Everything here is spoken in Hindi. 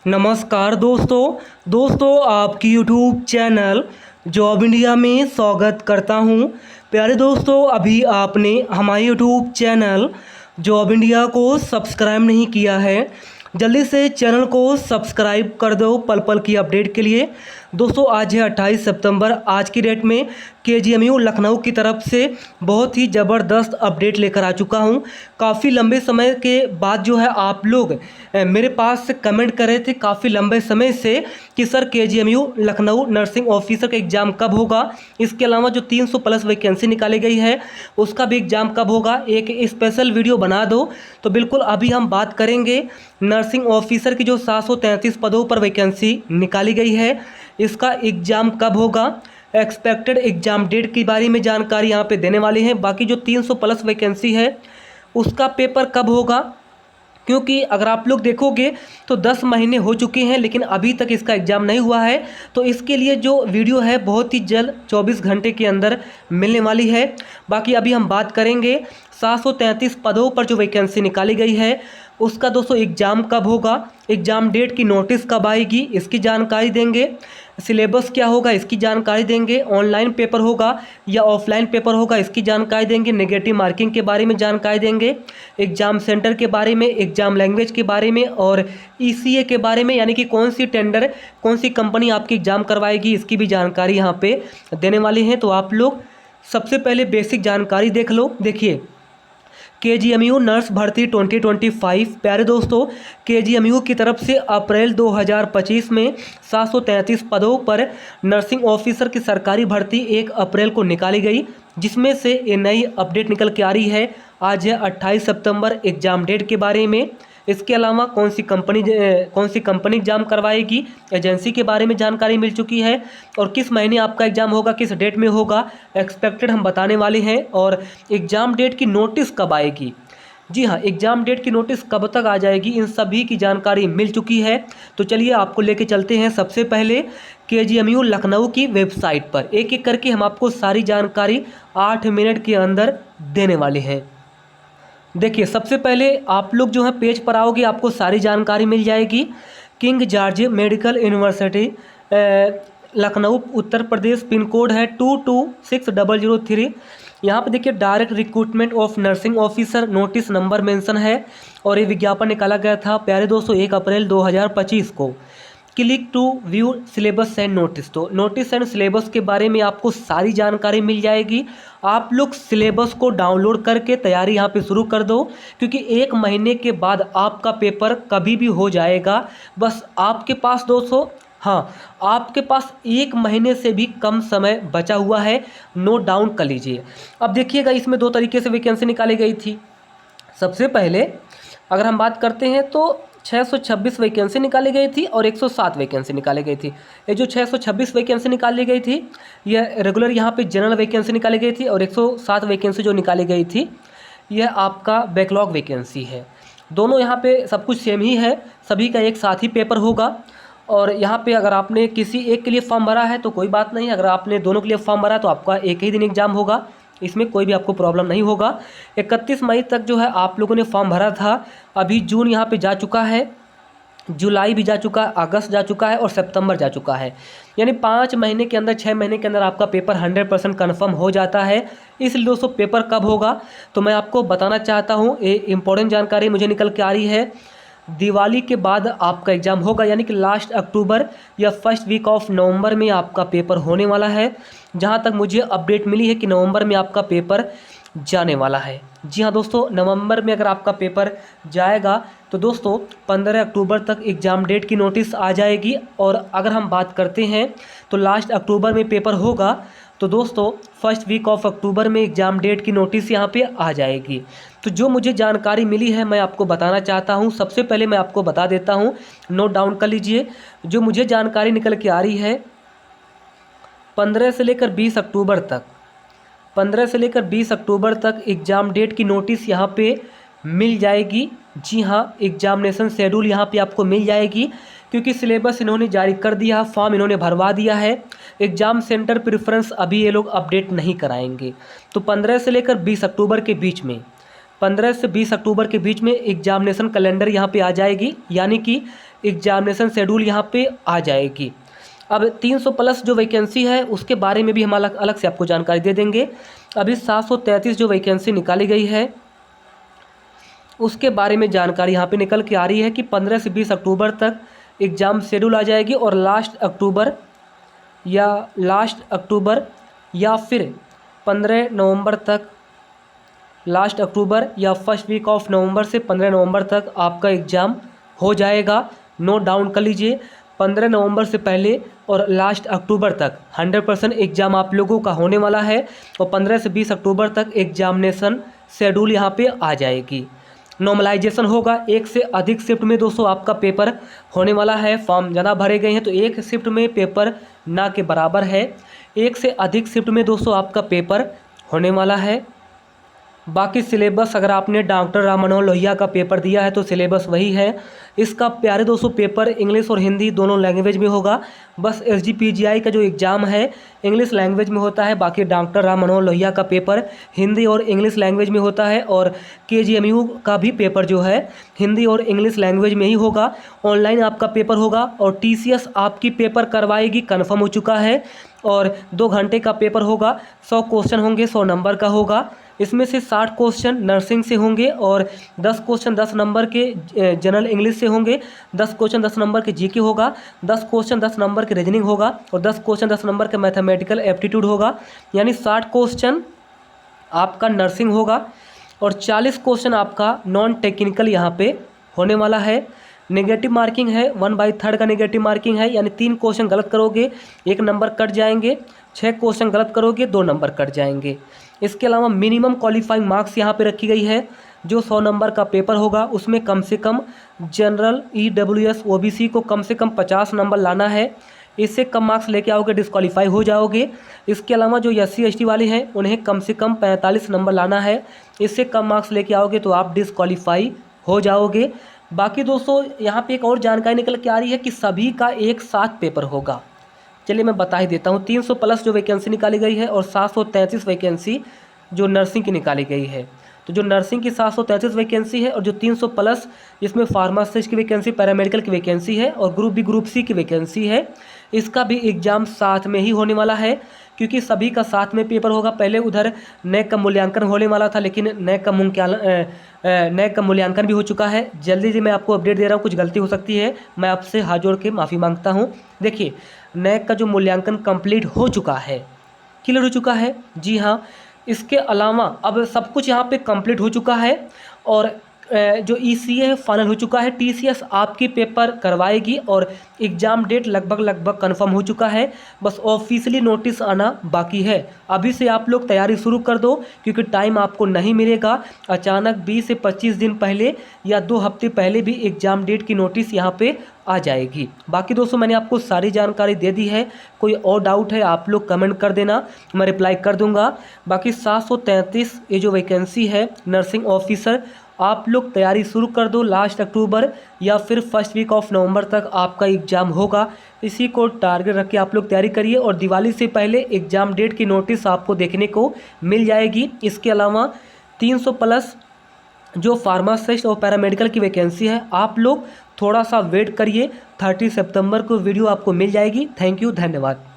नमस्कार दोस्तों आपकी यूट्यूब चैनल जॉब इंडिया में स्वागत करता हूं। प्यारे दोस्तों, अभी आपने हमारे यूट्यूब चैनल जॉब इंडिया को सब्सक्राइब नहीं किया है, जल्दी से चैनल को सब्सक्राइब कर दो पल पल की अपडेट के लिए। दोस्तों, आज है 28 सितंबर। आज की डेट में केजीएमयू लखनऊ की तरफ से बहुत ही ज़बरदस्त अपडेट लेकर आ चुका हूं। काफ़ी लंबे समय के बाद जो है आप लोग मेरे पास कमेंट कर रहे थे काफ़ी लंबे समय से कि sir KGMU Lucknow nursing officer का एग्ज़ाम कब होगा। इसके अलावा जो 300 प्लस वैकेंसी निकाली गई है उसका भी एग्ज़ाम कब होगा, एक स्पेशल वीडियो बना दो। तो बिल्कुल अभी हम बात करेंगे नर्सिंग ऑफिसर की जो 733 पदों पर वैकेंसी निकाली गई है, इसका एग्ज़ाम कब होगा, एक्सपेक्टेड एग्ज़ाम डेट के बारे में जानकारी यहाँ पे देने वाले हैं। बाकी जो 300 प्लस वैकेंसी है उसका पेपर कब होगा, क्योंकि अगर आप लोग देखोगे तो 10 महीने हो चुके हैं लेकिन अभी तक इसका एग्ज़ाम नहीं हुआ है। तो इसके लिए जो वीडियो है बहुत ही जल्द 24 घंटे के अंदर मिलने वाली है। बाकी अभी हम बात करेंगे 733 पदों पर जो वैकेंसी निकाली गई है उसका दोस्तों एग्ज़ाम कब होगा, एग्ज़ाम डेट की नोटिस कब आएगी इसकी जानकारी देंगे, सिलेबस क्या होगा इसकी जानकारी देंगे, ऑनलाइन पेपर होगा या ऑफलाइन पेपर होगा इसकी जानकारी देंगे, नेगेटिव मार्किंग के बारे में जानकारी देंगे, एग्ज़ाम सेंटर के बारे में, एग्ज़ाम लैंग्वेज के बारे में और ईसीए के बारे में, यानी कि कौन सी टेंडर कौन सी कंपनी आपकी एग्ज़ाम करवाएगी इसकी भी जानकारी यहाँ पे देने वाली हैं। तो आप लोग सबसे पहले बेसिक जानकारी देख लो। देखिए, केजीएमयू नर्स भर्ती 2025। प्यारे दोस्तों, केजीएमयू की तरफ से अप्रैल 2025 में 733 पदों पर नर्सिंग ऑफिसर की सरकारी भर्ती 1 अप्रैल को निकाली गई, जिसमें से ये नई अपडेट निकल के आ रही है। आज है 28 सितंबर एग्ज़ाम डेट के बारे में। इसके अलावा कौन सी कंपनी एग्ज़ाम करवाएगी, एजेंसी के बारे में जानकारी मिल चुकी है और किस महीने आपका एग्ज़ाम होगा, किस डेट में होगा, एक्सपेक्टेड हम बताने वाले हैं। और एग्ज़ाम डेट की नोटिस कब आएगी, जी हाँ, एग्ज़ाम डेट की नोटिस कब तक आ जाएगी, इन सभी की जानकारी मिल चुकी है। तो चलिए आपको लेके चलते हैं सबसे पहले केजीएमयू लखनऊ की वेबसाइट पर। एक एक करके हम आपको सारी जानकारी 8 मिनट के अंदर देने वाले हैं। देखिए, सबसे पहले आप लोग जो है पेज पर आओगे आपको सारी जानकारी मिल जाएगी। King George medical university Lucknow Uttar Pradesh, pin code है 226003। यहाँ पे देखिए direct recruitment of nursing officer notice number mention है और ये विज्ञापन निकाला गया था प्यारे दोस्तों 1 अप्रैल 2025 को। Click to view syllabus and notice. तो नोटिस एंड सिलेबस के बारे में आपको सारी जानकारी मिल जाएगी। आप लोग सिलेबस को डाउनलोड करके तैयारी यहाँ पे शुरू कर दो, क्योंकि 1 महीने के बाद आपका पेपर कभी भी हो जाएगा। बस आपके पास दोस्तों, हाँ, आपके पास 1 महीने से भी कम समय बचा हुआ है, नोट डाउन कर लीजिए। अब देखिएगा, इसमें 2 तरीके से वैकेंसी निकाली गई थी। सबसे पहले अगर हम बात करते हैं तो 626 वैकेंसी निकाली गई थी और 107 वैकेंसी निकाली गई थी। ये जो 626 वैकेंसी निकाली गई थी यह रेगुलर यहाँ पे जनरल वैकेंसी निकाली गई थी और 107 वैकेंसी जो निकाली गई थी यह आपका बैकलॉग वैकेंसी है। दोनों यहाँ पे सब कुछ सेम ही है, सभी का एक साथ ही पेपर होगा। और यहाँ पे अगर आपने किसी एक के लिए फॉर्म भरा है तो कोई बात नहीं, अगर आपने दोनों के लिए फॉर्म भरा है तो आपका एक ही दिन एग्ज़ाम होगा, इसमें कोई भी आपको प्रॉब्लम नहीं होगा। 31 मई तक जो है आप लोगों ने फॉर्म भरा था। अभी जून यहाँ पे जा चुका है, जुलाई भी जा चुका है, अगस्त जा चुका है और सितंबर जा चुका है। यानी 5 महीने के अंदर, 6 महीने के अंदर आपका पेपर 100% कन्फर्म हो जाता है। इसलिए दोस्तों पेपर कब होगा तो मैं आपको बताना चाहता हूँ, ये इंपॉर्टेंट जानकारी मुझे निकल के आ रही है। दिवाली के बाद आपका एग्ज़ाम होगा, यानी कि लास्ट अक्टूबर या फर्स्ट वीक ऑफ नवंबर में आपका पेपर होने वाला है। जहां तक मुझे अपडेट मिली है कि नवंबर में आपका पेपर जाने वाला है। जी हाँ दोस्तों, नवंबर में अगर आपका पेपर जाएगा तो दोस्तों 15 अक्टूबर तक एग्ज़ाम डेट की नोटिस आ जाएगी। और अगर हम बात करते हैं तो लास्ट अक्टूबर में पेपर होगा तो दोस्तों फर्स्ट वीक ऑफ अक्टूबर में एग्ज़ाम डेट की नोटिस यहाँ पे आ जाएगी। तो जो मुझे जानकारी मिली है मैं आपको बताना चाहता हूँ। सबसे पहले मैं आपको बता देता हूँ, नोट डाउन कर लीजिए। जो मुझे जानकारी निकल के आ रही है 15 से लेकर 20 अक्टूबर तक, 15 से लेकर 20 अक्टूबर तक एग्ज़ाम डेट की नोटिस यहाँ पे मिल जाएगी। जी हाँ, एग्जामिनेशन शेड्यूल यहाँ पे आपको मिल जाएगी, क्योंकि सिलेबस इन्होंने जारी कर दिया, फॉर्म इन्होंने भरवा दिया है। एग्ज़ाम सेंटर प्रेफरेंस अभी ये लोग अपडेट नहीं कराएंगे। तो 15 से लेकर 20 अक्टूबर के बीच में 15 से 20 अक्टूबर के बीच में एग्जामिनेशन कैलेंडर यहाँ पे आ जाएगी, यानी कि एग्जामिनेशन शेड्यूल यहाँ पे आ जाएगी। अब 300 प्लस जो वैकेंसी है उसके बारे में भी हम अलग अलग से आपको जानकारी दे देंगे। अभी 733 जो वैकेंसी निकाली गई है उसके बारे में जानकारी यहाँ पे निकल के आ रही है कि 15 से 20 अक्टूबर तक एग्ज़ाम शेड्यूल आ जाएगी और लास्ट अक्टूबर या फिर 15 नवंबर तक, लास्ट अक्टूबर या फर्स्ट वीक ऑफ नवंबर से 15 नवंबर तक आपका एग्ज़ाम हो जाएगा। नोट डाउन कर लीजिए, 15 नवंबर से पहले और लास्ट अक्टूबर तक 100% एग्ज़ाम आप लोगों का होने वाला है और 15 से 20 अक्टूबर तक एग्जामिनेशन शेड्यूल यहाँ पे आ जाएगी। नॉर्मलाइजेशन होगा, एक से अधिक शिफ्ट में दोस्तों आपका पेपर होने वाला है। फॉर्म ज़्यादा भरे गए हैं तो एक शिफ्ट में पेपर ना के बराबर है, एक से अधिक शिफ्ट में दोस्तों आपका पेपर होने वाला है। बाकी सिलेबस अगर आपने डॉक्टर राम मनोहर लोहिया का पेपर दिया है तो सिलेबस वही है। इसका प्यारे दोस्तों पेपर इंग्लिश और हिंदी दोनों लैंग्वेज में होगा। बस SGPGI का जो एग्ज़ाम है इंग्लिश लैंग्वेज में होता है, बाकी डॉक्टर राम मनोहर लोहिया का पेपर हिंदी और इंग्लिश लैंग्वेज में होता है। और KGMU का भी पेपर जो है हिंदी और इंग्लिश लैंग्वेज में ही होगा। ऑनलाइन आपका पेपर होगा और TCS आपकी पेपर करवाएगी, कन्फर्म हो चुका है। और 2 घंटे का पेपर होगा, 100 क्वेश्चन होंगे, 100 नंबर का होगा। इसमें से 60 क्वेश्चन नर्सिंग से होंगे और 10 क्वेश्चन 10 नंबर के जनरल इंग्लिश से होंगे, 10 क्वेश्चन 10 नंबर के GK होगा, 10 क्वेश्चन 10 नंबर के रीजनिंग होगा और 10 क्वेश्चन 10 नंबर के मैथमेटिकल एप्टीट्यूड होगा। यानी 60 क्वेश्चन आपका नर्सिंग होगा और 40 क्वेश्चन आपका नॉन टेक्निकल यहाँ पे होने वाला है। नेगेटिव मार्किंग है, 1/3 का नेगेटिव मार्किंग है, यानी 3 क्वेश्चन गलत करोगे 1 नंबर कट जाएंगे, 6 क्वेश्चन गलत करोगे 2 नंबर कट जाएंगे। इसके अलावा मिनिमम क्वालिफाइंग मार्क्स यहाँ पे रखी गई है। जो 100 नंबर का पेपर होगा उसमें कम से कम जनरल EWS OBC को कम से कम 50 नंबर लाना है। इससे कम मार्क्स लेके आओगे डिस्क्वालीफाई हो जाओगे। इसके अलावा जो SC ST वाले हैं उन्हें कम से कम 45 नंबर लाना है। इससे कम मार्क्स लेके आओगे तो आप डिस्क्वालीफाई हो जाओगे। बाकी दोस्तों यहाँ पे एक और जानकारी निकल के आ रही है कि सभी का एक साथ पेपर होगा। चलिए मैं बता ही देता हूँ। 300 प्लस जो वैकेंसी निकाली गई है और 733 वैकेंसी जो नर्सिंग की निकाली गई है। तो जो नर्सिंग की 733 वैकेंसी है और जो 300 प्लस जिसमें फार्मासिस्ट की वैकेंसी, पैरामेडिकल की वैकेंसी है और ग्रुप बी ग्रुप सी की वैकेंसी है, इसका भी एग्ज़ाम साथ में ही होने वाला है क्योंकि सभी का साथ में पेपर होगा। पहले उधर NEC का मूल्यांकन होने वाला था लेकिन NEC का मूल्यांकन भी हो चुका है। जल्दी से मैं आपको अपडेट दे रहा हूँ, कुछ गलती हो सकती है, मैं आपसे हाथ जोड़ के माफ़ी मांगता हूँ। देखिए NEC का जो मूल्यांकन कंप्लीट हो चुका है, क्लियर हो चुका है, जी हाँ। इसके अलावा अब सब कुछ यहाँ पे कंप्लीट हो चुका है और जो ECA है फाइनल हो चुका है। TCS आपकी पेपर करवाएगी और एग्ज़ाम डेट लगभग कंफर्म हो चुका है। बस ऑफिशियली नोटिस आना बाकी है। अभी से आप लोग तैयारी शुरू कर दो क्योंकि टाइम आपको नहीं मिलेगा। अचानक 20 से 25 दिन पहले या 2 हफ्ते पहले भी एग्ज़ाम डेट की नोटिस यहाँ पे आ जाएगी। बाकी दोस्तों मैंने आपको सारी जानकारी दे दी है। कोई और डाउट है आप लोग कमेंट कर देना, मैं रिप्लाई कर दूंगा। बाकी 733 ये जो वैकेंसी है नर्सिंग ऑफिसर, आप लोग तैयारी शुरू कर दो। लास्ट अक्टूबर या फिर फर्स्ट वीक ऑफ नवंबर तक आपका एग्ज़ाम होगा। इसी को टारगेट रख के आप लोग तैयारी करिए और दिवाली से पहले एग्ज़ाम डेट की नोटिस आपको देखने को मिल जाएगी। इसके अलावा 300 प्लस जो फार्मासिस्ट और पैरामेडिकल की वैकेंसी है, आप लोग थोड़ा सा वेट करिए, 30 सितंबर को वीडियो आपको मिल जाएगी। थैंक यू, धन्यवाद।